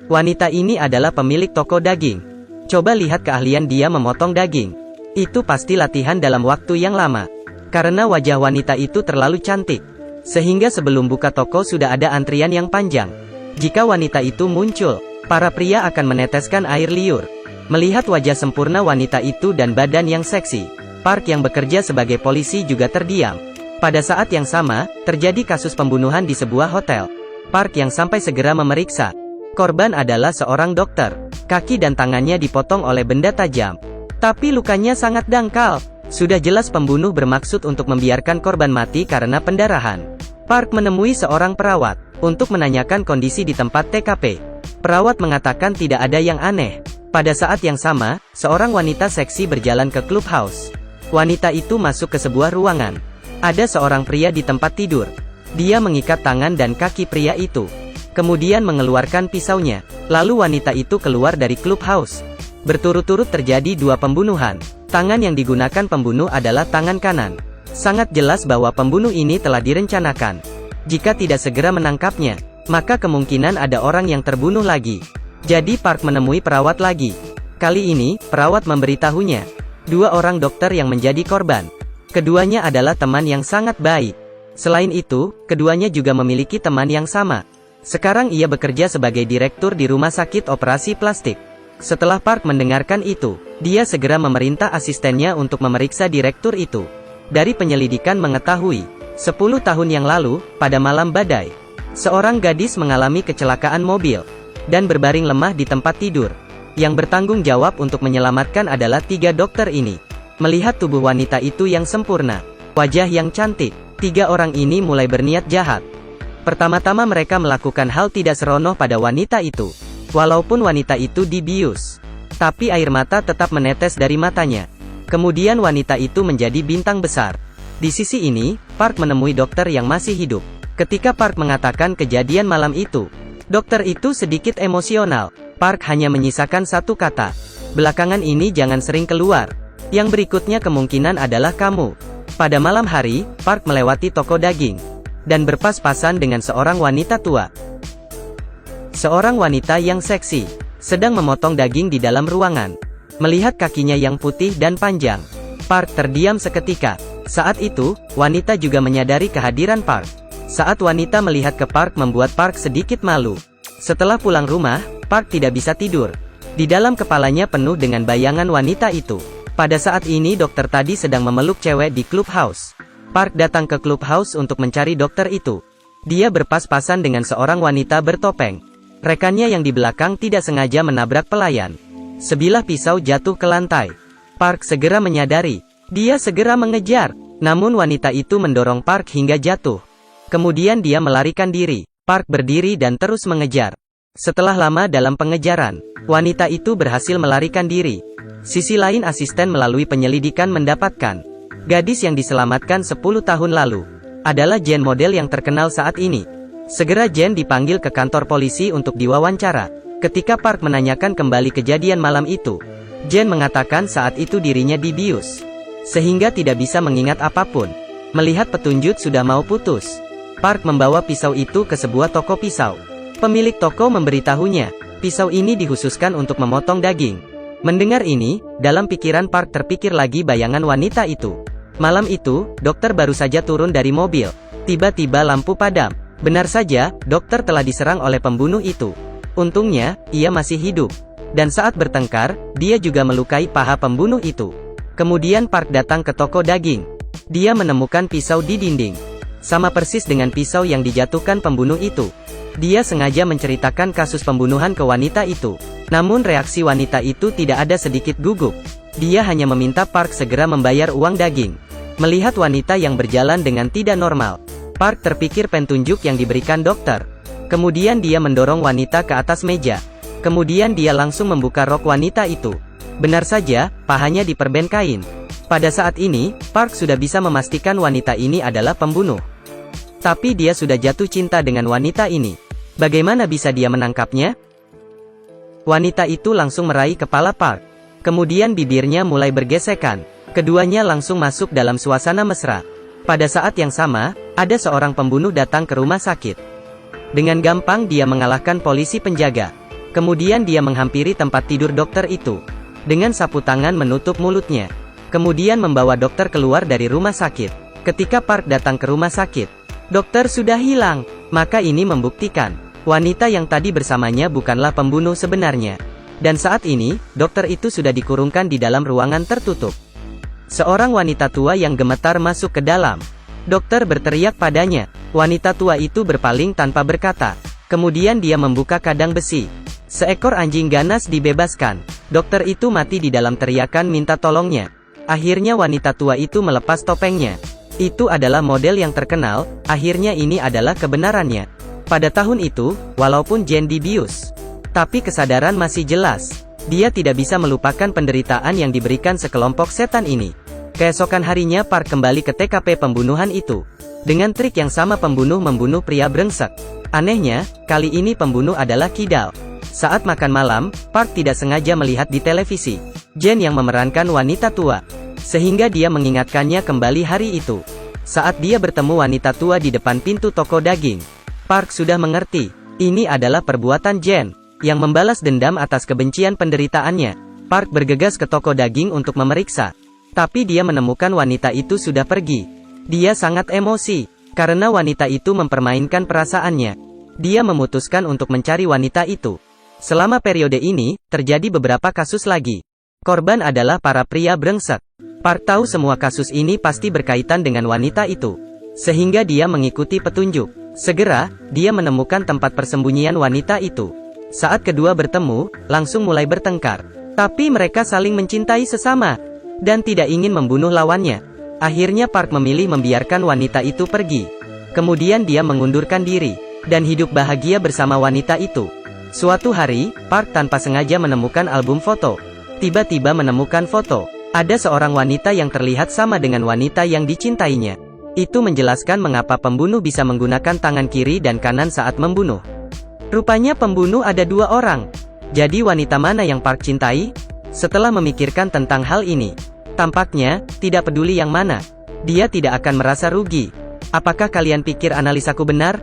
Wanita ini adalah pemilik toko daging. Coba lihat keahlian dia memotong daging. Itu pasti latihan dalam waktu yang lama. Karena wajah wanita itu terlalu cantik. Sehingga sebelum buka toko sudah ada antrian yang panjang. Jika wanita itu muncul, para pria akan meneteskan air liur. Melihat wajah sempurna wanita itu dan badan yang seksi, Park yang bekerja sebagai polisi juga terdiam. Pada saat yang sama, terjadi kasus pembunuhan di sebuah hotel. Park yang sampai segera memeriksa. Korban adalah seorang dokter. Kaki dan tangannya dipotong oleh benda tajam. Tapi lukanya sangat dangkal. Sudah jelas pembunuh bermaksud untuk membiarkan korban mati karena pendarahan. Park menemui seorang perawat untuk menanyakan kondisi di tempat TKP. Perawat mengatakan tidak ada yang aneh. Pada saat yang sama, seorang wanita seksi berjalan ke clubhouse. Wanita itu masuk ke sebuah ruangan. Ada seorang pria di tempat tidur. Dia mengikat tangan dan kaki pria itu. Kemudian mengeluarkan pisaunya. Lalu wanita itu keluar dari clubhouse. Berturut-turut terjadi 2 pembunuhan. Tangan yang digunakan pembunuh adalah tangan kanan. Sangat jelas bahwa pembunuh ini telah direncanakan. Jika tidak segera menangkapnya, maka kemungkinan ada orang yang terbunuh lagi. Jadi Park menemui perawat lagi. Kali ini, perawat memberitahunya. 2 orang dokter yang menjadi korban. Keduanya adalah teman yang sangat baik. Selain itu, keduanya juga memiliki teman yang sama. Sekarang ia bekerja sebagai direktur di rumah sakit operasi plastik. Setelah Park mendengarkan itu, dia segera memerintah asistennya untuk memeriksa direktur itu. Dari penyelidikan mengetahui, 10 tahun yang lalu, pada malam badai, seorang gadis mengalami kecelakaan mobil, dan berbaring lemah di tempat tidur. Yang bertanggung jawab untuk menyelamatkan adalah 3 dokter ini. Melihat tubuh wanita itu yang sempurna, wajah yang cantik, 3 orang ini mulai berniat jahat. Pertama-tama mereka melakukan hal tidak senonoh pada wanita itu. Walaupun wanita itu dibius, tapi air mata tetap menetes dari matanya. Kemudian wanita itu menjadi bintang besar. Di sisi ini, Park menemui dokter yang masih hidup. Ketika Park mengatakan kejadian malam itu, dokter itu sedikit emosional. Park hanya menyisakan satu kata. Belakangan ini jangan sering keluar. Yang berikutnya kemungkinan adalah kamu. Pada malam hari, Park melewati toko daging. Dan berpas-pasan dengan seorang wanita tua. Seorang wanita yang seksi, sedang memotong daging di dalam ruangan. Melihat kakinya yang putih dan panjang, Park terdiam seketika. Saat itu, wanita juga menyadari kehadiran Park. Saat wanita melihat ke Park membuat Park sedikit malu. Setelah pulang rumah, Park tidak bisa tidur. Di dalam kepalanya penuh dengan bayangan wanita itu. Pada saat ini dokter tadi sedang memeluk cewek di clubhouse. Park datang ke clubhouse untuk mencari dokter itu. Dia berpas-pasan dengan seorang wanita bertopeng. Rekannya yang di belakang tidak sengaja menabrak pelayan. Sebilah pisau jatuh ke lantai. Park segera menyadari. Dia segera mengejar. Namun wanita itu mendorong Park hingga jatuh. Kemudian dia melarikan diri. Park berdiri dan terus mengejar. Setelah lama dalam pengejaran, wanita itu berhasil melarikan diri. Sisi lain asisten melalui penyelidikan mendapatkan. Gadis yang diselamatkan 10 tahun lalu adalah Jen model yang terkenal saat ini. Segera Jen dipanggil ke kantor polisi untuk diwawancara. Ketika Park menanyakan kembali kejadian malam itu, Jen mengatakan saat itu dirinya dibius, sehingga tidak bisa mengingat apapun. Melihat petunjuk sudah mau putus, Park membawa pisau itu ke sebuah toko pisau. Pemilik toko memberitahunya, pisau ini dikhususkan untuk memotong daging. Mendengar ini, dalam pikiran Park terpikir lagi bayangan wanita itu. Malam itu, dokter baru saja turun dari mobil. Tiba-tiba lampu padam. Benar saja, dokter telah diserang oleh pembunuh itu. Untungnya, ia masih hidup. Dan saat bertengkar, dia juga melukai paha pembunuh itu. Kemudian Park datang ke toko daging. Dia menemukan pisau di dinding. Sama persis dengan pisau yang dijatuhkan pembunuh itu. Dia sengaja menceritakan kasus pembunuhan ke wanita itu. Namun reaksi wanita itu tidak ada sedikit gugup. Dia hanya meminta Park segera membayar uang daging. Melihat wanita yang berjalan dengan tidak normal, Park terpikir petunjuk yang diberikan dokter. Kemudian dia mendorong wanita ke atas meja. Kemudian dia langsung membuka rok wanita itu. Benar saja, pahanya diperben kain. Pada saat ini, Park sudah bisa memastikan wanita ini adalah pembunuh. Tapi dia sudah jatuh cinta dengan wanita ini. Bagaimana bisa dia menangkapnya? Wanita itu langsung meraih kepala Park. Kemudian bibirnya mulai bergesekan. Keduanya langsung masuk dalam suasana mesra. Pada saat yang sama, ada seorang pembunuh datang ke rumah sakit. Dengan gampang dia mengalahkan polisi penjaga. Kemudian dia menghampiri tempat tidur dokter itu. Dengan sapu tangan menutup mulutnya. Kemudian membawa dokter keluar dari rumah sakit. Ketika Park datang ke rumah sakit, dokter sudah hilang. Maka ini membuktikan, wanita yang tadi bersamanya bukanlah pembunuh sebenarnya. Dan saat ini, dokter itu sudah dikurungkan di dalam ruangan tertutup. Seorang wanita tua yang gemetar masuk ke dalam. Dokter berteriak padanya. Wanita tua itu berpaling tanpa berkata. Kemudian dia membuka kandang besi. Seekor anjing ganas dibebaskan. Dokter itu mati di dalam teriakan minta tolongnya. Akhirnya wanita tua itu melepas topengnya. Itu adalah model yang terkenal, akhirnya ini adalah kebenarannya. Pada tahun itu, walaupun Jane dibius, tapi kesadaran masih jelas. Dia tidak bisa melupakan penderitaan yang diberikan sekelompok setan ini. Keesokan harinya Park kembali ke TKP pembunuhan itu. Dengan trik yang sama pembunuh membunuh pria brengsek. Anehnya, kali ini pembunuh adalah kidal. Saat makan malam, Park tidak sengaja melihat di televisi Jane yang memerankan wanita tua. Sehingga dia mengingatkannya kembali hari itu. Saat dia bertemu wanita tua di depan pintu toko daging, Park sudah mengerti. Ini adalah perbuatan Jane, yang membalas dendam atas kebencian penderitaannya. Park bergegas ke toko daging untuk memeriksa. Tapi dia menemukan wanita itu sudah pergi. Dia sangat emosi, karena wanita itu mempermainkan perasaannya. Dia memutuskan untuk mencari wanita itu. Selama periode ini, terjadi beberapa kasus lagi. Korban adalah para pria brengsek. Park tahu semua kasus ini pasti berkaitan dengan wanita itu. Sehingga dia mengikuti petunjuk. Segera, dia menemukan tempat persembunyian wanita itu. Saat kedua bertemu, langsung mulai bertengkar. Tapi mereka saling mencintai sesama. Dan tidak ingin membunuh lawannya. Akhirnya Park memilih membiarkan wanita itu pergi. Kemudian dia mengundurkan diri. Dan hidup bahagia bersama wanita itu. Suatu hari, Park tanpa sengaja menemukan album foto. Tiba-tiba menemukan foto. Ada seorang wanita yang terlihat sama dengan wanita yang dicintainya. Itu menjelaskan mengapa pembunuh bisa menggunakan tangan kiri dan kanan saat membunuh. Rupanya pembunuh ada dua orang. Jadi wanita mana yang Park cintai? Setelah memikirkan tentang hal ini, tampaknya, tidak peduli yang mana, dia tidak akan merasa rugi. Apakah kalian pikir analisaku benar?